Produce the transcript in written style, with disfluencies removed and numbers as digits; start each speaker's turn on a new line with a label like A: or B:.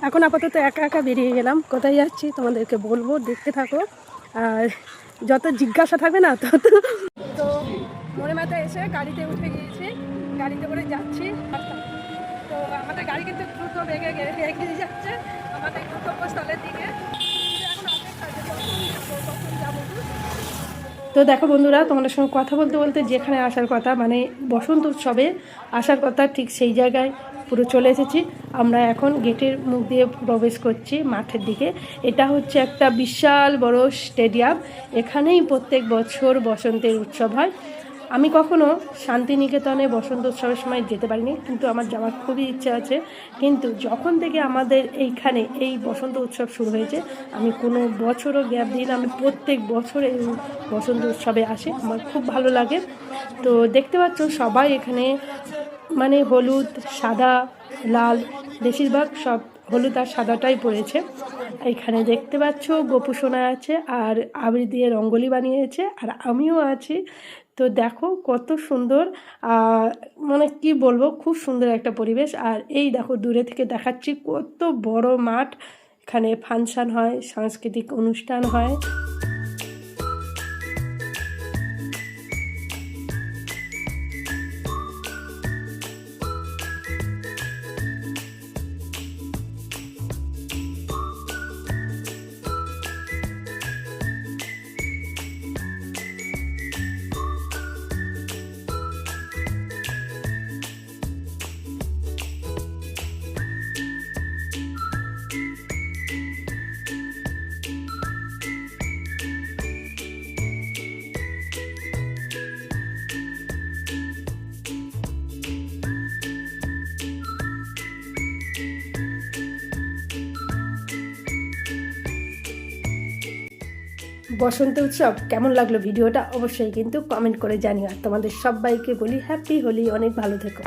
A: এখন আপাতত একা একা বেরিয়ে গেলাম, কোথায় যাচ্ছি তোমাদেরকে বলবো, দেখতে থাকো। আর যত জিজ্ঞাসা থাকবে না তত। তো মনে মাথায় এসে গাড়িতে উঠে গিয়েছি, গাড়িতে করে যাচ্ছি। তো আমাদের গাড়ি কিন্তু দ্রুত বেগে এগিয়ে যাচ্ছে আমাদের গন্তব্যস্থলের দিকে। তো দেখো বন্ধুরা, তোমাদের সঙ্গে কথা বলতে বলতে যেখানে আসার কথা, মানে বসন্ত উৎসবে আসার কথা, ঠিক সেই জায়গায় পুরো চলে এসেছি। আমরা এখন গেটের মুখ দিয়ে প্রবেশ করছি মাঠের দিকে। এটা হচ্ছে একটা বিশাল বড় স্টেডিয়াম। এখানেই প্রত্যেক বছর বসন্তের উৎসব হয়। আমি কখনো শান্তিনিকেতনে বসন্ত উৎসবের সময় যেতে পারিনি, কিন্তু আমার যাওয়ার খুবই ইচ্ছা আছে। কিন্তু যখন থেকে আমাদের এইখানে এই বসন্ত উৎসব শুরু হয়েছে, আমি কোনো বছরও গ্যাপ দিই না। আমি প্রত্যেক বছর এই বসন্ত উৎসবে আসি, আমার খুব ভালো লাগে। তো দেখতে পাচ্ছ সবাই এখানে মানে হলুদ, সাদা, লাল, বেশিরভাগ সব হলুদ আর সাদাটাই পড়েছে। এখানে দেখতে পাচ্ছ গোপু সোনা আছে আর আবির দিয়ে রঙ্গোলি বানিয়েছে, আর আমিও আছি। তো দেখো কত সুন্দর, মানে কি বলবো, খুব সুন্দর একটা পরিবেশ। আর এই দেখো দূরে থেকে দেখাচ্ছি কত বড় মাঠ, এখানে ফাংশন হয়, সাংস্কৃতিক অনুষ্ঠান হয়। বসন্ত উৎসব কেমন লাগলো ভিডিওটা অবশ্যই কিন্তু কমেন্ট করে জানিও। আর তোমাদের সবাইকে বলি হ্যাপি হোলি, অনেক ভালো থেকো।